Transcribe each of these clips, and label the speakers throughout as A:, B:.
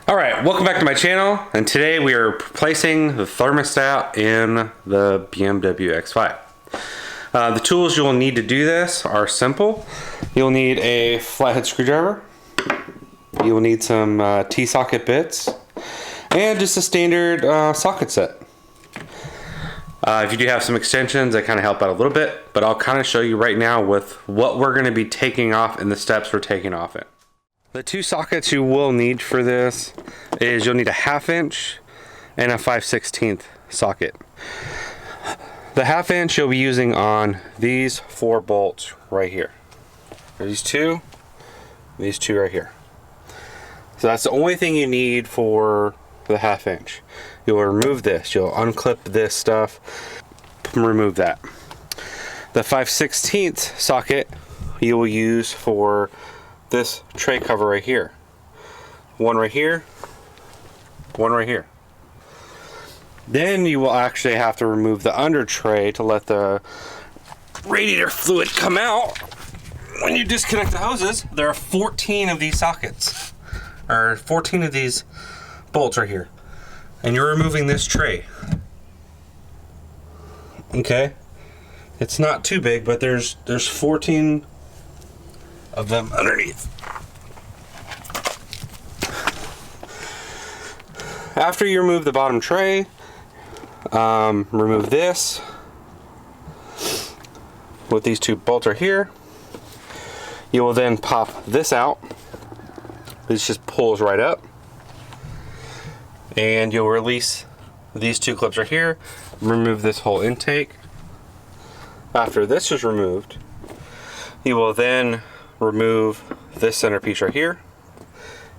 A: Alright, welcome back to my channel, and today we are replacing the thermostat in the BMW X5. The tools you'll need to do this are simple. You'll need a flathead screwdriver, you'll need some T-socket bits, and just a standard socket set. If you do have some extensions, that kind of help out a little bit, but I'll kind of show you right now with what we're going to be taking off and the steps we're taking off it. The two sockets you will need for this is you'll need a 1/2 inch and a 5/16 socket. The 1/2 inch you'll be using on these 4 bolts right here. These two right here. So that's the only thing you need for the 1/2 inch. You'll remove this, you'll unclip this stuff, remove that. The 5/16 socket you will use for this tray cover right here. One right here, one right here. Then you will actually have to remove the under tray to let the radiator fluid come out. When you disconnect the hoses, there are 14 of these sockets, or 14 of these bolts right here. And you're removing this tray. Okay? It's not too big, but there's 14 of them underneath. After you remove the bottom tray, remove this with these 2 bolts are here. You will then pop this out. This just pulls right up, and you'll release these 2 clips right here. Remove this whole intake. After this is removed, you will then remove this centerpiece right here.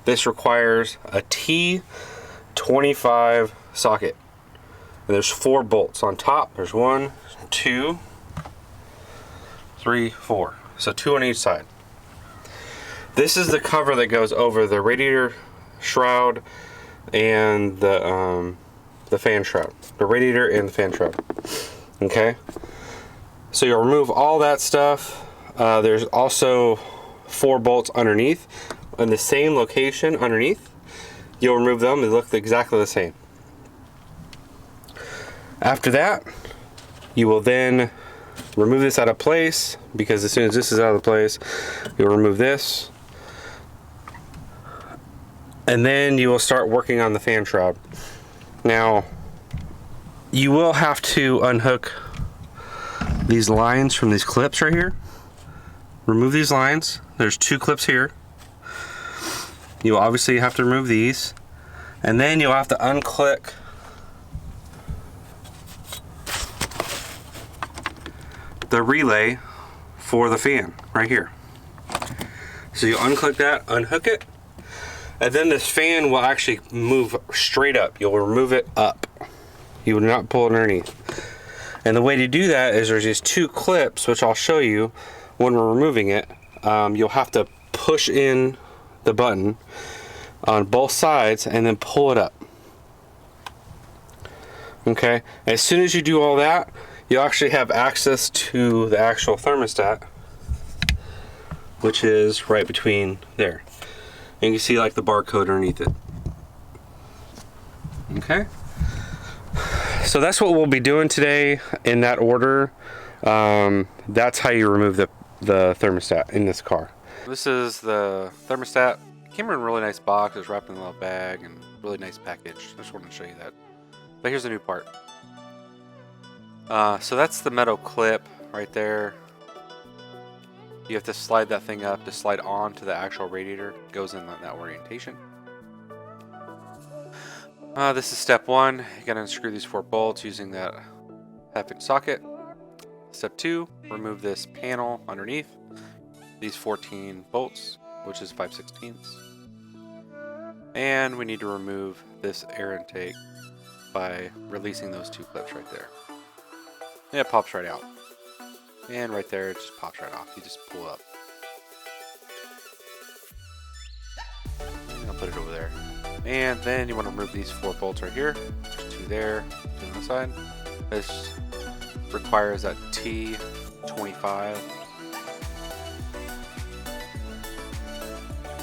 A: This requires a T25 socket. And there's 4 bolts on top. There's 1, 2, 3, 4. So 2 on each side. This is the cover that goes over the radiator shroud and the fan shroud. The radiator and the fan shroud. Okay? So you'll remove all that stuff. There's also 4 bolts underneath in the same location underneath. You'll remove them. They look exactly the same. After that, you will then remove this out of place, because as soon as this is out of place, you'll remove this, and then you will start working on the fan shroud. Now, you will have to unhook these lines from these clips right here. Remove these lines. There's 2 clips here. You'll obviously have to remove these, and then you'll have to unclick the relay for the fan right here. So you'll unclick that, unhook it, and then this fan will actually move straight up. You'll remove it up. You will not pull it underneath. And the way to do that is there's these 2 clips, which I'll show you when we're removing it. You'll have to push in the button on both sides and then pull it up. Okay, as soon as you do all that, you'll actually have access to the actual thermostat, which is right between there. And you can see like the barcode underneath it. Okay, so that's what we'll be doing today in that order. That's how you remove the thermostat in this car. This is the thermostat. Came in a really nice box. It was wrapped in a little bag and really nice package. I just wanted to show you that. But here's the new part. So that's the metal clip right there. You have to slide that thing up to slide onto the actual radiator. It goes in that orientation. This is step 1. You gotta unscrew these 4 bolts using that 1/2 inch socket. Step 2, remove this panel underneath these 14 bolts, which is 5/16. And we need to remove this air intake by releasing those 2 clips right there. And it pops right out. And right there, it just pops right off. You just pull up. And I'll put it over there. And then you want to remove these 4 bolts right here. There's 2 there, 2 on the side. This requires that T25.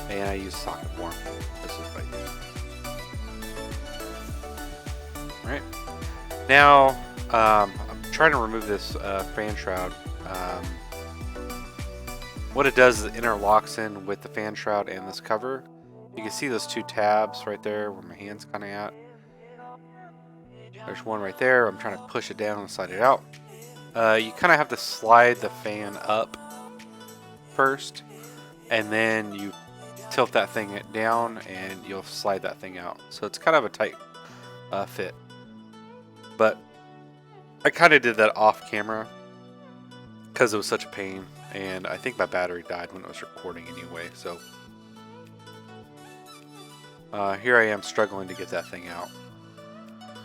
A: And I use socket form. This is what I use. Alright. Now, I'm trying to remove this fan shroud. What it does is it interlocks in with the fan shroud and this cover. You can see those two tabs right there where my hand's kind of at. There's one right there. I'm trying to push it down and slide it out. You kind of have to slide the fan up first, and then you tilt that thing down and you'll slide that thing out. So it's kind of a tight fit. But I kind of did that off camera because it was such a pain, and I think my battery died when it was recording anyway. So here I am struggling to get that thing out.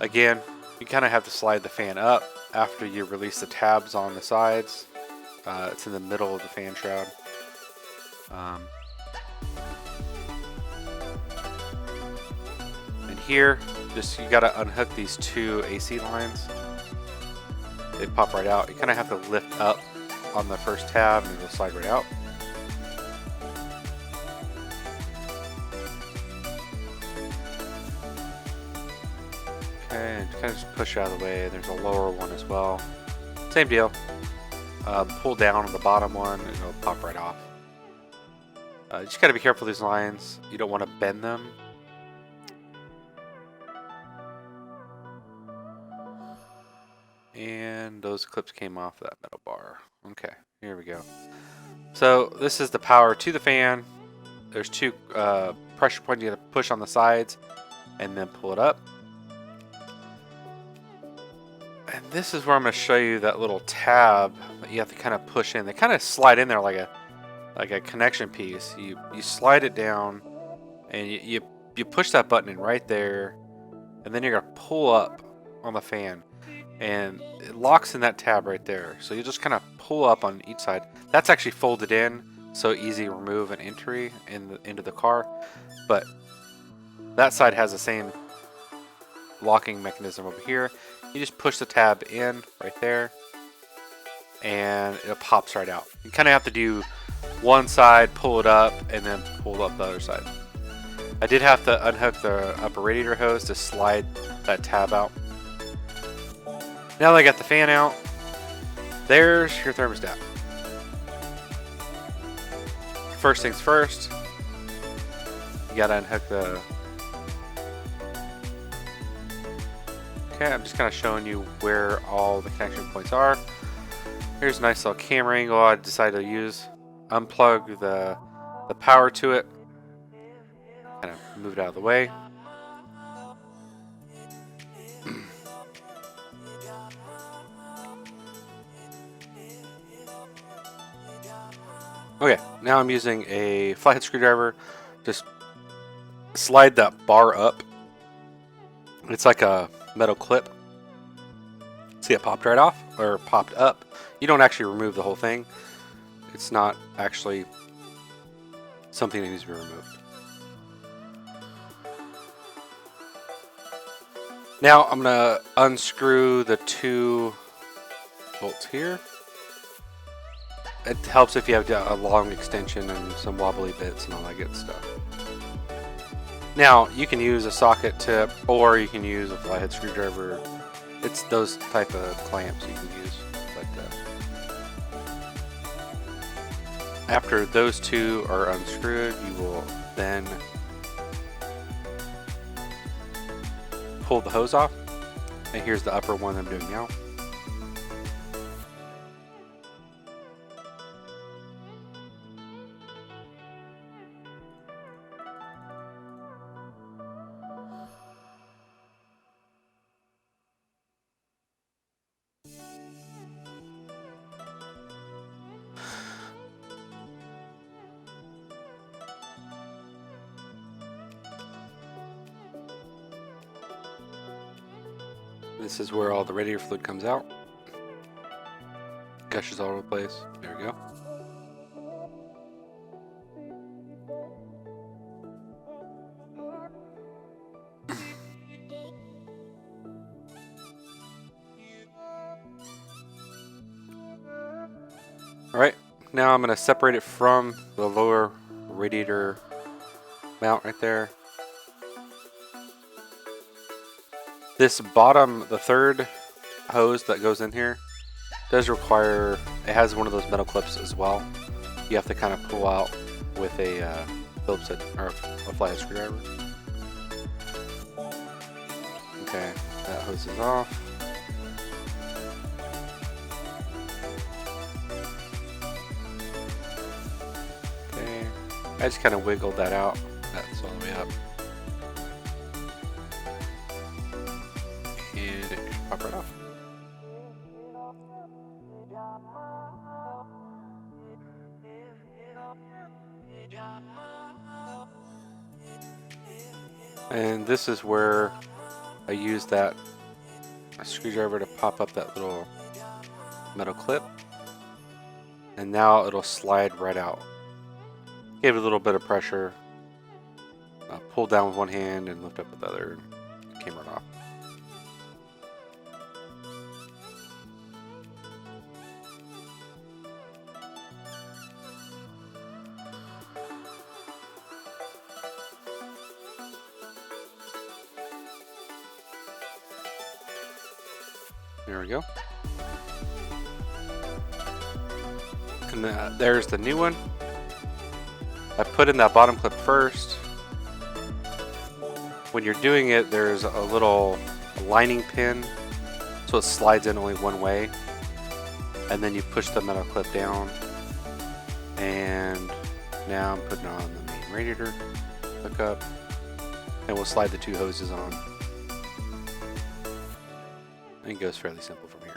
A: Again, you kind of have to slide the fan up after you release the tabs on the sides. It's in the middle of the fan shroud. And here, just you got to unhook these two AC lines. They pop right out. You kind of have to lift up on the first tab and it'll slide right out. Okay, and kind of just push it out of the way. There's a lower one as well. Same deal. Pull down on the bottom one and it'll pop right off. You just got to be careful of these lines. You don't want to bend them. And those clips came off that metal bar. Okay, here we go. So this is the power to the fan. There's two pressure points you got to push on the sides and then pull it up. And this is where I'm going to show you that little tab that you have to kind of push in. They kind of slide in there like a connection piece. You slide it down and you push that button in right there, and then you're going to pull up on the fan. And it locks in that tab right there. So you just kind of pull up on each side. That's actually folded in, so easy remove and entry into the car. But that side has the same locking mechanism over here. You just push the tab in right there, and it pops right out. You kind of have to do one side, pull it up, and then pull up the other side. I did have to unhook the upper radiator hose to slide that tab out. Now that I got the fan out, there's your thermostat. First things first, you gotta unhook the... Okay, I'm just kind of showing you where all the connection points are. Here's a nice little camera angle I decided to use. Unplug the power to it. Kind of move it out of the way. Okay, now I'm using a flathead screwdriver. Just slide that bar up. It's like a metal clip. See, it popped right off, or popped up. You don't actually remove the whole thing. It's not actually something that needs to be removed. Now I'm going to unscrew the two bolts here. It helps if you have a long extension and some wobbly bits and all that good stuff. Now, you can use a socket tip, or you can use a flathead screwdriver. It's those type of clamps you can use. But after those two are unscrewed, you will then pull the hose off. And here's the upper one I'm doing now. This is where all the radiator fluid comes out. Gushes all over the place. There we go. Alright, now I'm going to separate it from the lower radiator mount right there. This bottom, the third hose that goes in here, does require, it has one of those metal clips as well. You have to kind of pull out with a Phillips head, or a flathead screwdriver. Okay, that hose is off. Okay, I just kind of wiggled that out. That's all the way up. And it should pop right off. And this is where I use that screwdriver to pop up that little metal clip. And now it'll slide right out. Give it a little bit of pressure. Pull down with one hand and lift up with the other. It came right off. There we go. And there's the new one. I put in that bottom clip first. When you're doing it, there's a little lining pin, so it slides in only one way. And then you push the metal clip down. And now I'm putting on the main radiator hookup. And we'll slide the two hoses on. And it goes fairly simple from here.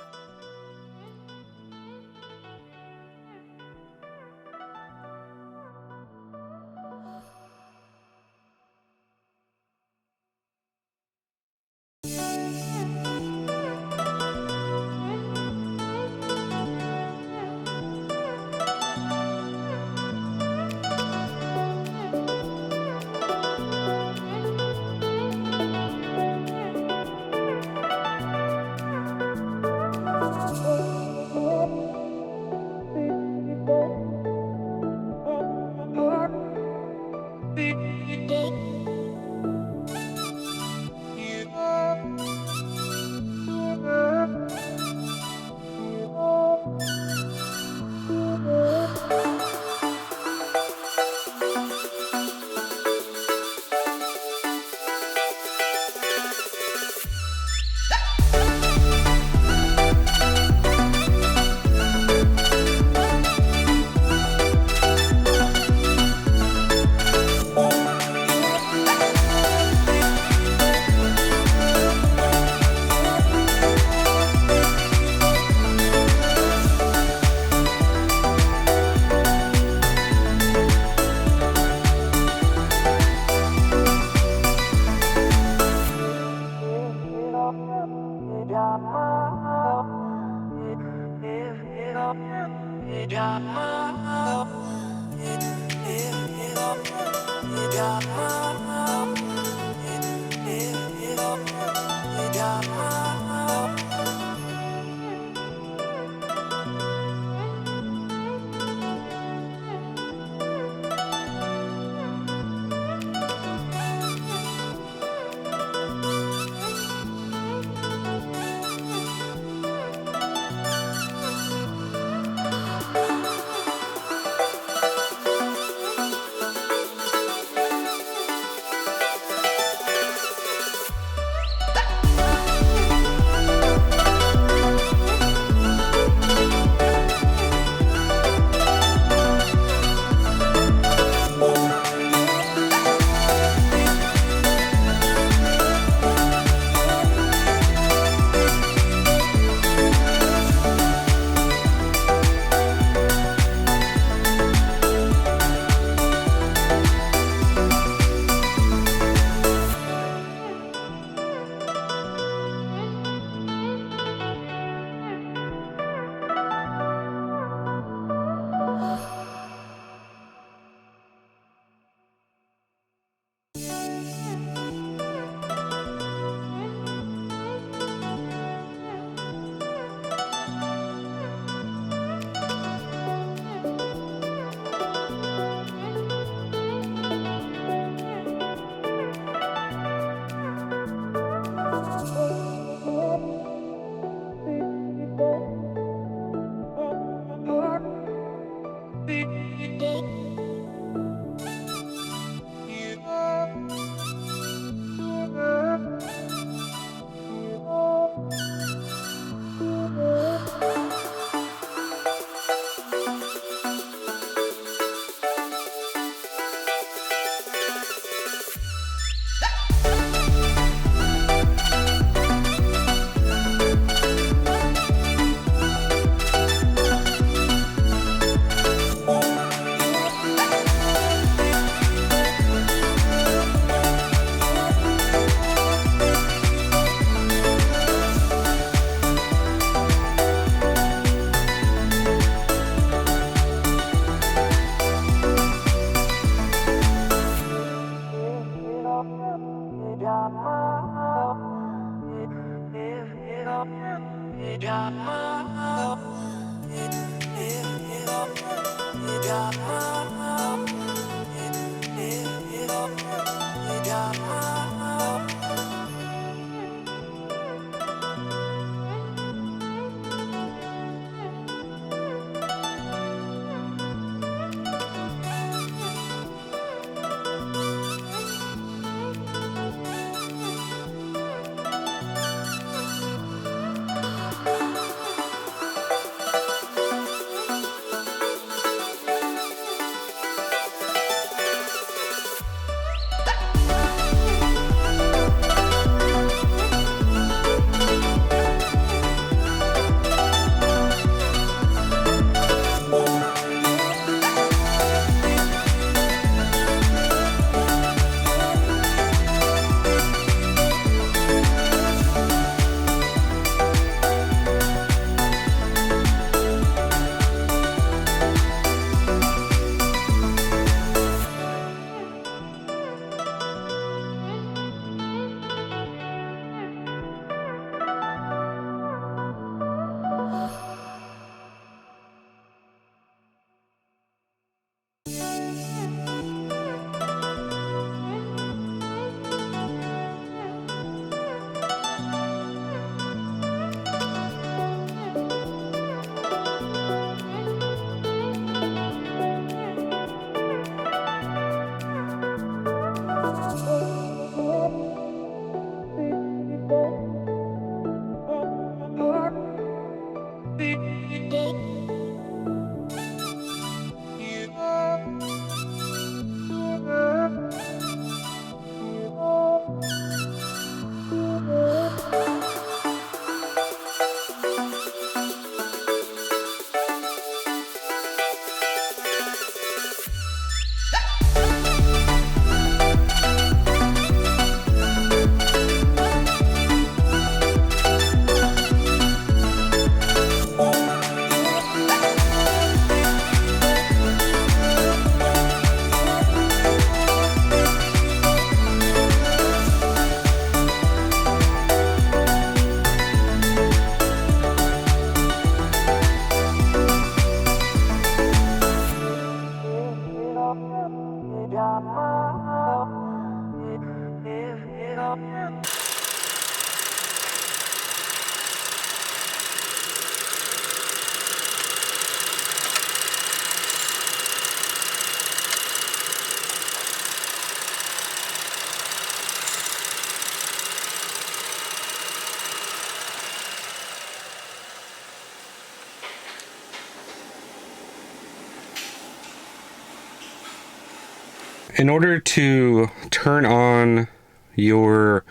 A: In order to turn on your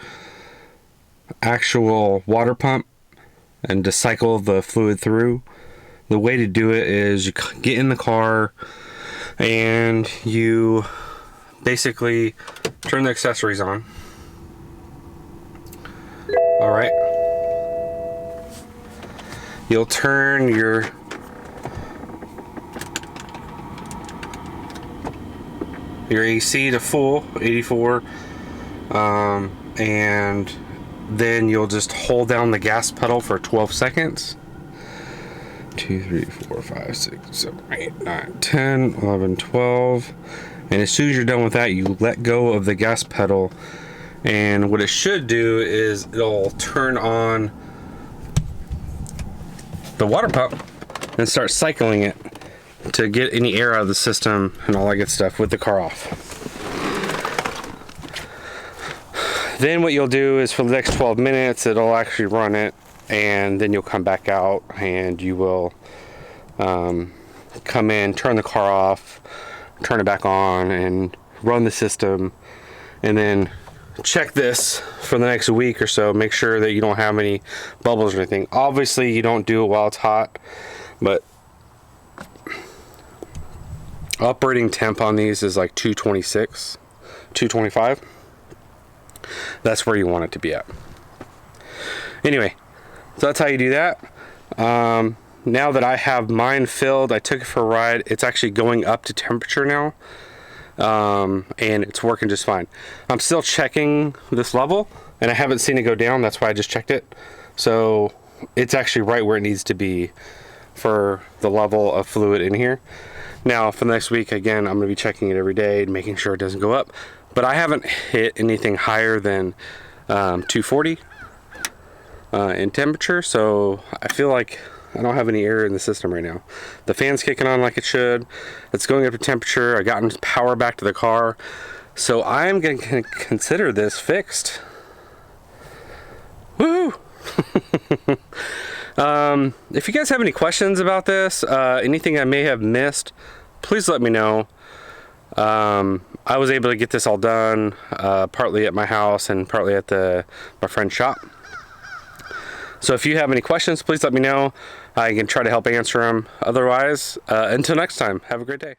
A: actual water pump and to cycle the fluid through, the way to do it is you get in the car and you basically turn the accessories on. All right. You'll turn your AC to full 84, and then you'll just hold down the gas pedal for 12 seconds. 2, 3, 4, 5, 6, 7, 8, 9, 10, 11, 12. And as soon as you're done with that, you let go of the gas pedal, and what it should do is it'll turn on the water pump and start cycling it to get any air out of the system and all that good stuff with the car off. Then what you'll do is for the next 12 minutes it'll actually run it, and then you'll come back out and you will come in, turn the car off, turn it back on, and run the system, and then check this for the next week or so. Make sure that you don't have any bubbles or anything. Obviously you don't do it while it's hot, but operating temp on these is like 226, 225. That's where you want it to be at. Anyway, so that's how you do that. Now that I have mine filled, I took it for a ride. It's actually going up to temperature now. and it's working just fine. I'm still checking this level, and I haven't seen it go down. That's why I just checked it. So it's actually right where it needs to be for the level of fluid in here. Now for the next week, again, I'm going to be checking it every day and making sure it doesn't go up. But I haven't hit anything higher than 240 in temperature, so I feel like I don't have any air in the system right now. The fan's kicking on like it should. It's going up to temperature. I gotten power back to the car, so I'm going to consider this fixed. Woo! If you guys have any questions about this, anything I may have missed, please let me know. I was able to get this all done, partly at my house and partly at my friend's shop. So if you have any questions, please let me know. I can try to help answer them. Otherwise, until next time, have a great day.